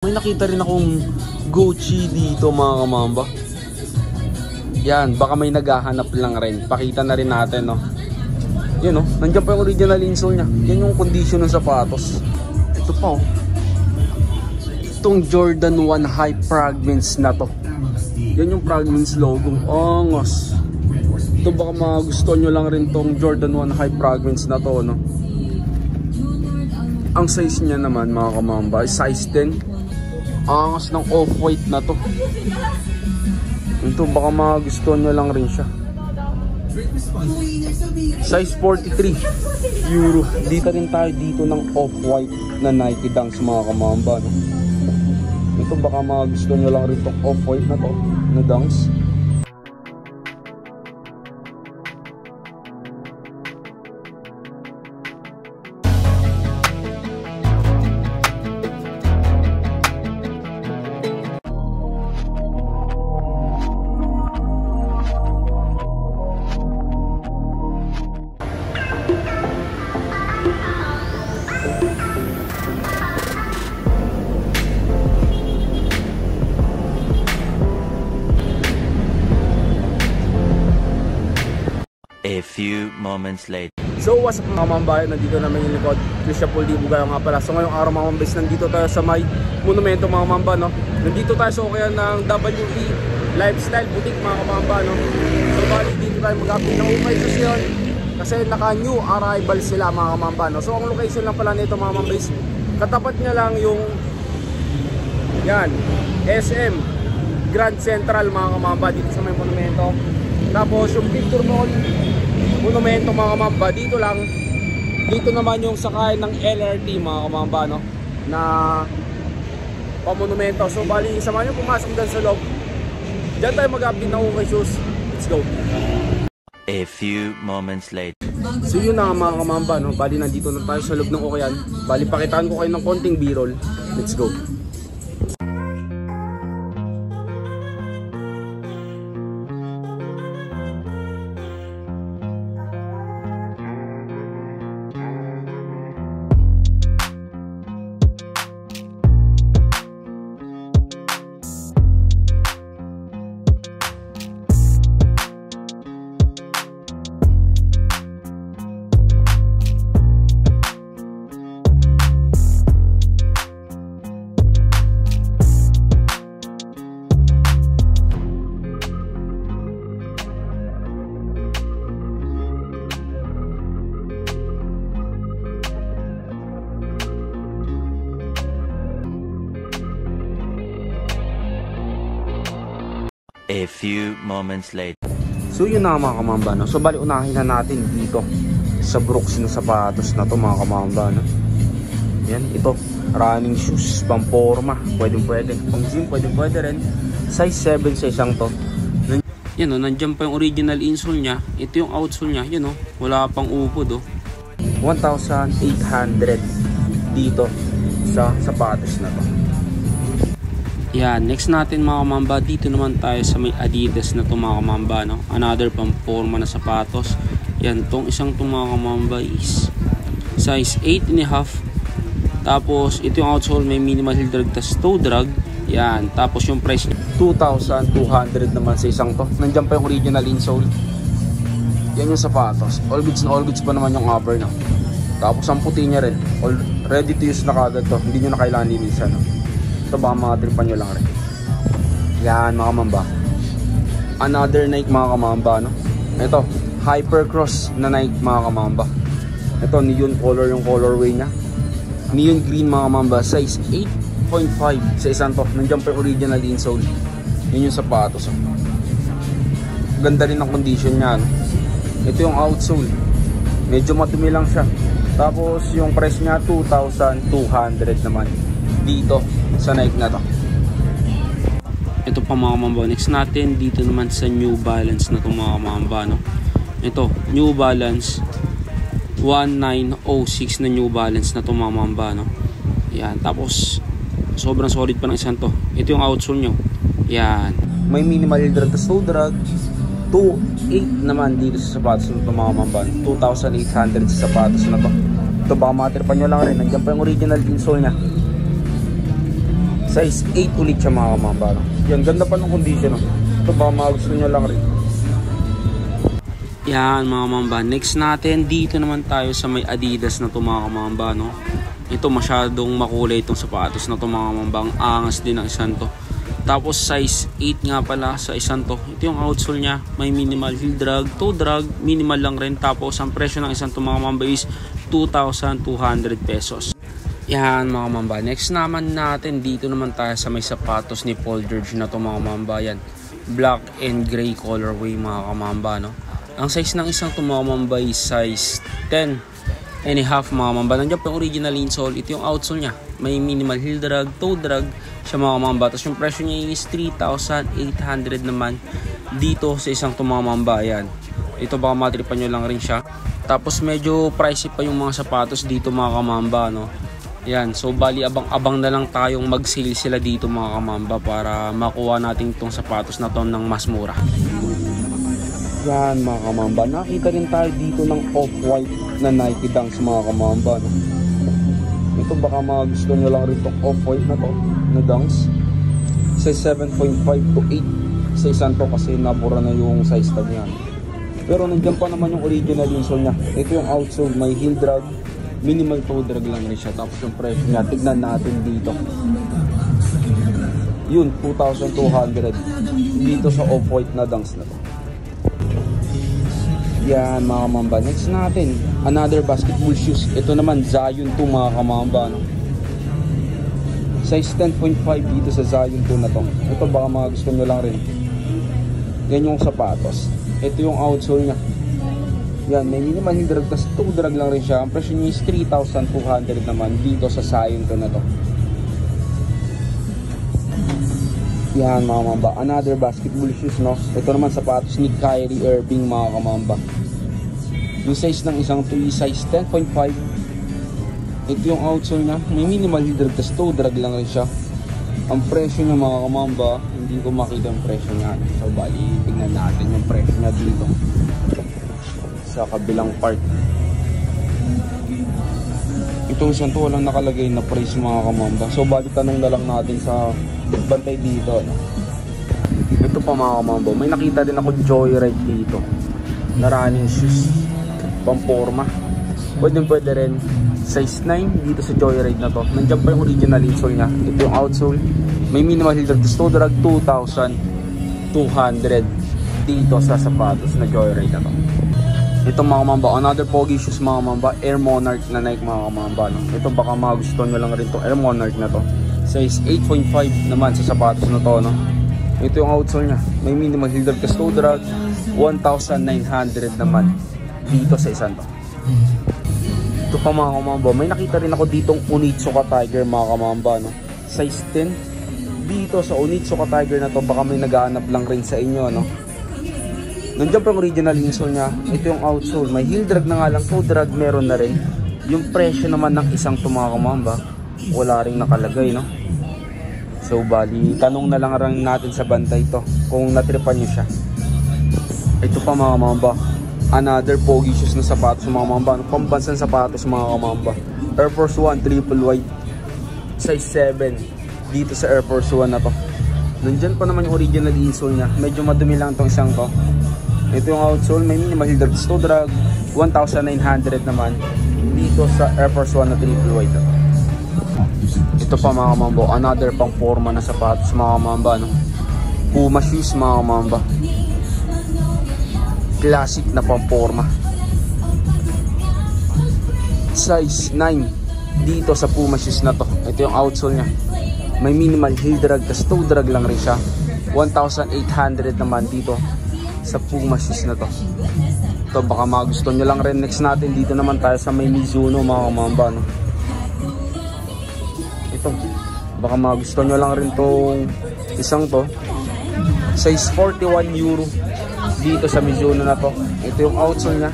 May nakita rin akong Gucci dito mga kamamba. Yan, baka may naghahanap lang rin. Pakita na rin natin, no. Yan, no. Nandiyan pa yung original insole niya. Yan yung condition ng sapatos. Ito pa, oh. Itong Jordan 1 High Fragments na to. Yan yung Fragments logo. Angos. Ito baka magustuhan nyo lang rin tong Jordan 1 High Fragments na to, no. Ang size niya naman mga kamamba, size 10. Angas ng off-white na to. Ito baka magustuhan nyo lang rin siya. Size 43 euro. Dito rin tayo dito ng off-white na Nike Dunks mga kamamba, no? Ito baka magustuhan nyo lang rin itong off-white na to na Dunks. A few moments later. So what's up mga mambayan, nandito naman yung likod Christian Paul Di Bugayo nga pala. So ngayong araw mga mambais, nandito tayo sa may monumento mga mamba, no? Nandito tayo sa okayan ng WE Lifestyle Boutique mga mamba, no? So bali dito tayo mag-update ng ukay yun kasi naka new arrival sila mga mamba, no? So ang location lang pala nito mga mambais, katapat niya lang yung yan SM Grand Central mga mamba dito sa may monumento. Tapos yung picture mo monumento mga kamamba, dito lang. Dito naman yung sakay ng LRT mga kamamba, no, na pamonumento. So bali sama nyo pumasok dyan sa loob. Diyan tayo mag-update ng ukay shoes. Let's go. A few moments later. So yun na mga kamamba, no, bali nandito na tayo sa loob ng ukayan. Bali pakitaan ko kayo ng konting b-roll. Let's go. A few moments later. So yun na mga kamamba, no. So bali unahin na natin dito sa Brooks na sapatos na to mga kamamba, no. Yan, ito running shoes, pamporma, pwede, pang gym, pwede rin. Size 7 sa isang to. Yan, no, nandiyan pa yung original insole nya. Ito yung outsole nya, yun, no. Wala pang upod, oh. 1,800 dito sa sapatos na to. Yan, next natin mga kamamba, dito naman tayo sa may Adidas na to mga kamamba, no? Another pamporma na sapatos. Yan, tong isang to mga kamamba is size 8.5. Tapos ito yung outsole, may minimal heel drag tas toe drag. Yan, tapos yung price 2,200 naman sa isang to. Nandiyan pa yung original insole. Yan yung sapatos. All goods pa naman yung upper, no? Tapos ang puti niya rin, all ready to use na kagad to. Hindi nyo na kailangan linisan, no? Ito baka mga tripan nyo lang rin. Yan mga kamamba, another Nike mga kamamba, no? Ito Hypercross na Nike mga kamamba. Ito neon color yung colorway nya, neon green mga kamamba. Size 8.5 sa isang to. Nandiyan pa yung original insole. Yun yung sapatos, oh. Ganda rin ang condition nya, no? Ito yung outsole, medyo matumi lang siya. Tapos yung price nya 2,200 naman dito sa Nike na to. Ito pa mga kamamba, next natin dito naman sa New Balance na to mga kamamba, no? Ito New Balance 1906 na New Balance na to mga kamamba, no? Yan, tapos sobrang solid pa ng isang to. Ito yung outsole nyo. Yan, may minimal drag tas toe drag. 2,800 naman dito sa sapatos na to mga kamamba. 2,800 sa sapatos na to. Ito baka matirpan nyo lang rin. Nandiyan pa yung original insole nya. Size 8 ulit siya mga kamamba, no? Yan, ganda pa ng condition, no? Ito baka magusto nyo lang rin. Yan mga kamamba. Next natin, dito naman tayo sa may Adidas na to mga kamamba, no? Ito masyadong makulay itong sapatos na to mga kamamba. Ang angas din ng isang to. Tapos size 8 nga pala sa isang to. Ito yung outsole niya. May minimal heel drag, toe drag, minimal lang rin. Tapos ang presyo ng isang to mga kamamba is 2,200 pesos. Yan mga kamamba. Next naman natin, dito naman tayo sa may sapatos ni Paul George na to mga kamamba. Yan, black and gray colorway mga kamamba, no? Ang size ng isang to mga kamamba is size 10 and a half mga kamamba. Nandiyan pa yung original insole. Ito yung outsole niya. May minimal heel drag, toe drag siya mga kamamba. Tapos yung presyo niya is 3,800 naman dito sa isang to mga kamamba. Yan, ito baka matripan nyo lang rin siya. Tapos medyo pricey pa yung mga sapatos dito mga kamamba, no? Yan, so bali abang-abang na lang tayong mag-sale sila dito mga kamamba para makuha natin itong sapatos na to ng mas mura. Yan mga kamamba, nakita rin tayo dito ng off-white na Nike Dunks mga kamamba, no? Ito baka magusto nyo lang rin itong off-white na to na Dunks. Size 7.5 to 8 sa isang to kasi nabura na yung size tag niya. Pero nandiyan pa naman yung original insole niya. Ito yung outsole, may heel drag, minimal toe drag lang rin siya. Tapos yung presyo niya, tignan natin dito. Yun, 2,200 dito sa off-white na Dunks na to. Yan mga kamamba. Next natin, another basketball shoes. Ito naman Zion 2 mga kamamba, no? Size 10.5 dito sa Zion 2 na to. Ito baka mga gusto nyo lang rin. Yan yung sapatos. Ito yung outsole nya. Yan, may minimal heel drag, tas toe drag lang rin siya. Ang presyo niya is 3,200 naman dito sa Zion 2 na to. Yan mga kamamba, another basketball shoes, no? Ito naman sapatos ni Kyrie Irving mga kamamba. Yung size ng isang to is size 10.5. Ito yung outsole nya. May minimal heel drag, tas toe drag lang rin siya. Ang presyo niya mga kamamba, hindi ko makita yung presyo niya. So bali, tingnan natin yung presyo niya dito sa kabilang part. Itong isang to walang nakalagay na price mga kamamba. So bali, tanong na lang natin sa bantay dito, no? Ito pa mga kamamba, may nakita din ako Joyride dito na running shoes, pamporma. Pwede rin size 9 dito sa Joyride na to. Nandiyan pa yung original insole nya. Ito yung outsole, may minimal heel drag, toe drag, 2,200 dito sa sapatos na Joyride na to. Ito mga kamamba, another pogi shoes mga kamamba, Air Monarch na Nike mga kamamba, no? Ito baka magusto nyo lang rin to Air Monarch na to. Size 8.5 naman sa sapatos na to, no? Ito yung outsole nya. May minimal heel drag, toe drag, 1,900 naman dito sa isang to. Ito pa mga kamamba, may nakita rin ako ditong Onitsuka Tiger mga kamamba, no? Size 10 dito sa Onitsuka Tiger na to. Baka may naghahanap lang rin sa inyo, no? Nandiyan pa yung original insole nya. Ito yung outsole, may heel drag na nga lang, toe drag meron na rin. Yung presyo naman ng isang to mga kamamba, wala ring nakalagay, no? So bali, tanong na lang rin natin sa bantay to kung natripan nyo siya. Ito pa mga kamamba, another pogi shoes na sapatos mga kamamba, pambansang sapatos mga kamamba. Air Force 1 triple white, size 7 dito sa Air Force 1 na to. Nandyan pa naman yung original insole nya. Medyo madumi lang tong isang to. Ito yung outsole, may minimal heel drag, toe drag, 1,900 naman dito sa Air Force 1 na triple white na to. Ito pa mga kamamba, another pang forma na sapatos mga kamamba, no? Puma shoes mga kamamba, classic na pang forma, size 9 dito sa Puma shoes na to. Ito yung outsole nya, may minimal heel drag, tas toe drag lang rin siya. 1,800 naman dito sa Puma shoes na to. Ito baka magusto nyo lang rin. Next natin, dito naman tayo sa may Mizuno mga kamamba, no? Ito baka magusto nyo lang rin tong isang to, size 41 euro dito sa Mizuno na to. Ito yung outsole nya,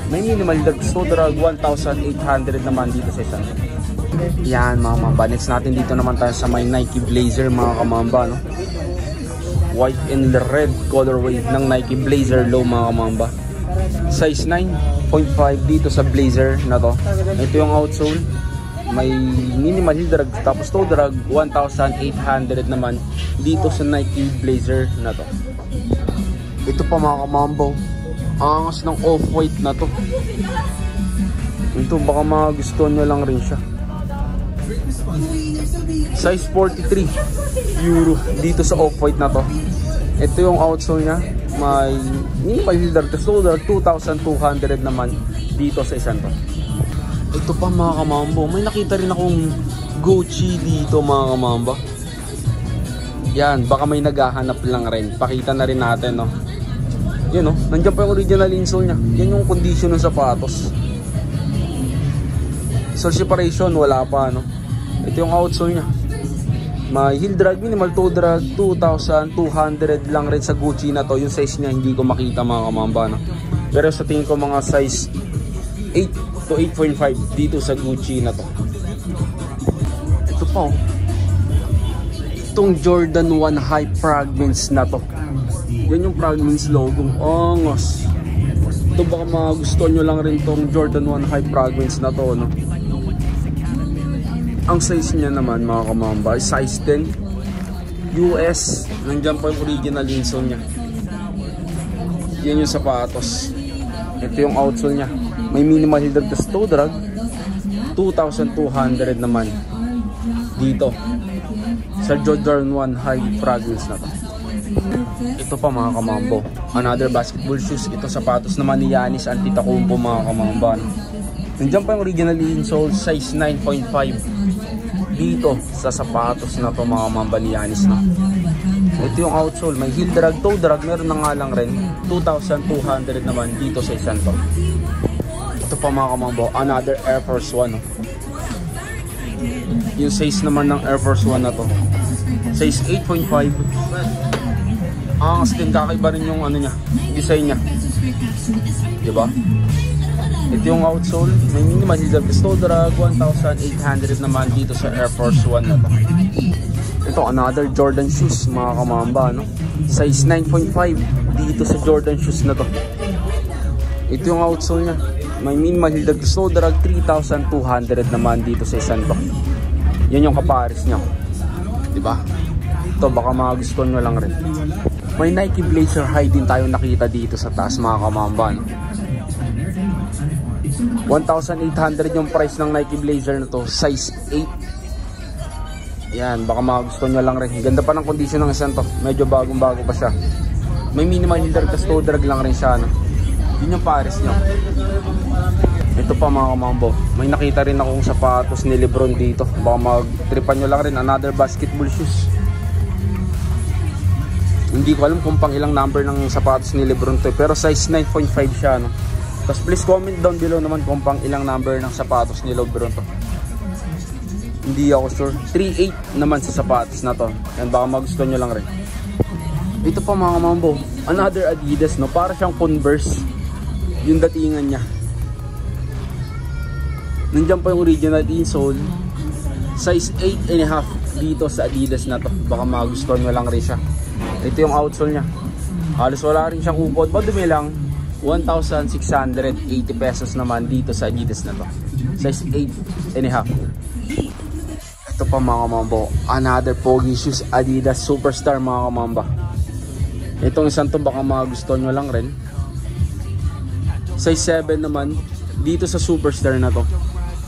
may minimal toe drag, 1,800 naman dito sa isang. Yan mga kamamba. Next natin, dito naman tayo sa may Nike Blazer mga kamamba, no? White and red colorway ng Nike Blazer Low mga kamamba. Size 9.5 dito sa Blazer na to. Ito yung outsole, may minimal heel drag, tapos toe drag 1,800 naman dito sa Nike Blazer na to. Ito pa mga kamambo, angas ng off-white na to. Ito baka magustuhan nyo lang rin siya. Size 43 euro dito sa off-white na to. Ito yung outsole nya, may minimal heel drag, toe drag 2,200 naman dito sa isang to. Ito pa mga kamambo, may nakita rin akong Gucci dito mga kamambo. Yan, baka may naghahanap lang rin. Pakita na rin natin, no. Yan, no, nandiyan pa yung original insole nya. Yan yung condition ng sapatos. Sole separation wala pa, no. Ito yung outsole nya, may heel drag, minimal toe drag 2,200 lang rin sa Gucci na to. Yung size nya hindi ko makita mga kamamba, no. Pero sa tingin ko mga size 8 to 8.5 dito sa Gucci na to. Ito pa, oh, itong Jordan 1 High Fragments na to. Yan yung Fragments logo. Angas. Ito baka magustuhan nyo lang rin tong Jordan 1 High Fragments na to, no. Ang size niya naman mga kamamba ay size 10 US. Nandiyan pa yung original insole niya. Yan yung sapatos. Ito yung outsole niya, may minimal heel drag, toe drag 2,200 naman dito sa Jordan 1 High Fragments na to. Ito pa mga kamambo, another basketball shoes. Ito sapatos naman ni Giannis Antetokounmpo mga kamamba. Nandiyan pa yung original insole, size 9.5 dito sa sapatos na to mga kamamba ni Giannis na. Ito yung outsole, may heel drag, toe drag, meron na nga lang rin 2,200 naman dito sa isang to. Ito pa mga kamambo, another Air Force 1, no? Yung size naman ng Air Force 1 na to, size 8.5. Angas din, kakaiba rin yung ano nya, design nya, diba? Ito yung outsole, may minimal heel drag, toe drag 1,800 naman dito sa Air Force 1 na to. Ito another Jordan shoes mga kamamba, no? Size 9.5 dito sa Jordan shoes na to. Ito yung outsole nya, may minimal heel drag, toe drag 3,200 naman dito sa isang to. Yan yung kapares nya, diba? Ito baka magustuhan nyo lang rin. May Nike Blazer High din tayong nakita dito sa taas mga kamamba, no? 1,800 yung price ng Nike Blazer na to, size 8. Yan, baka magustuhan nyo lang rin. Ganda pa ng condition ng isang to, medyo bagong bago pa siya. May minimal heel drag, toe drag lang rin siya, no? Yun yung pares nyo. Ito pa mga kamambo, may nakita rin akong sapatos ni Lebron dito. Baka magtripan nyo lang rin, another basketball shoes. Hindi ko alam kung pang ilang number ng sapatos ni Lebron to, pero size 9.5 siya, no? Tapos please comment down below naman kung pang ilang number ng sapatos ni Lebron to. Hindi ako sure. 3.8 naman sa sapatos na to. Yan, baka magustuhan nyo lang rin. Ito pa mga kamambo, another Adidas, no? Para siyang Converse yung datingan niya. Nandiyan pa yung original insole, size 8.5 dito sa Adidas na to. Baka magustuhan nyo lang rin siya. Ito yung outsole nya, halos wala rin siyang upod, madumi lang. 1,680 pesos naman dito sa Adidas na to, size 8.5. Ito pa mga kamamba, another pogi shoes, Adidas Superstar mga kamamba. Itong isang to baka magustuhan nyo lang rin, size 7 naman dito sa Superstar na to.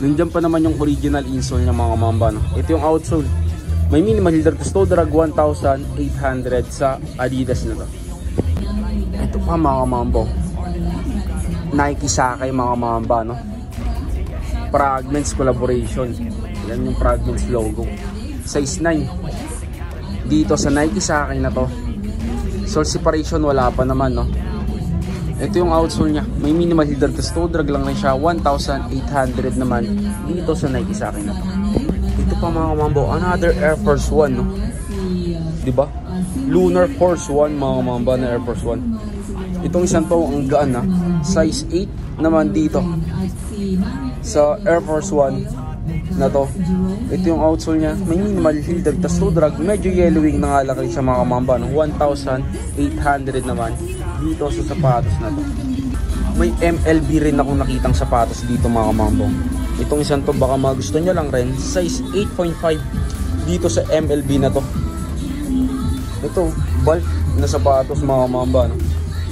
Nandiyan pa naman yung original insole nya mga kamamba, no? Ito yung outsole, may minimal heel drag, toe drag 1,800 sa Adidas na to. Ito pa mga kamambo, Nike Sakay mga kamamba, no? Fragments collaboration. Yan yung Fragments logo, size 9 dito sa Nike Sakay na to. Sole separation wala pa naman, no? Ito yung outsole nya, may minimal heel drag, toe drag lang rin siya, 1,800 naman dito sa Nike Sakay na to. Ito pa mga kamambo, another Air Force 1, no? Diba? Lunar Force 1 mga kamamba na Air Force 1. Itong isang to ang gaan, na size 8 naman dito sa Air Force 1 na to. Ito yung outsole nya, may minimal heel drag, tas toe drag, medyo yellowing na nga lang siya mga kamamba, no? 1,800 naman dito sa sapatos na to. May MLB rin akong nakitang sapatos dito mga kamambo. Itong isang to baka magusto nyo lang rin. Size 8.5 dito sa MLB na to. Ito, bulk na sapatos mga mamba, no?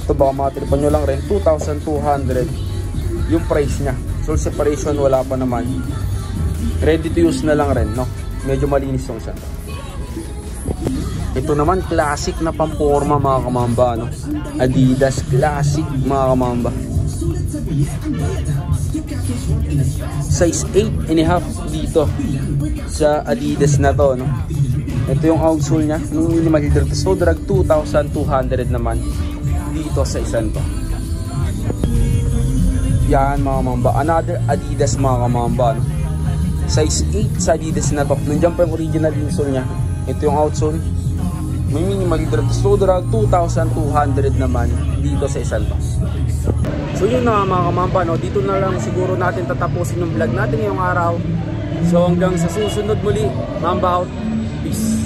Ito baka matripan nyo lang rin. 2,200 yung price nya. So separation wala pa naman. Ready to use na lang rin, no? Medyo malinis yung isa. Ito naman classic na pamporma mga kamamba, no? Adidas classic mga kamamba. Size 8.5 dito sa Adidas na to, no? Ito yung outsole nya, yung minimal heel drag. So drag 2,200 naman dito sa isang to. Yan mga kamamba, another Adidas mga kamamba, no? Size 8 sa Adidas na to. Nandiyan pa yung original insole nya. Ito yung outsole. May minimal heel drag. So drag 2,200 naman dito sa isang to. So yun na mga kamamba, no? Dito na lang siguro natin tatapusin yung vlog natin ngayong araw. So hanggang sa susunod muli, Mamba out. Peace.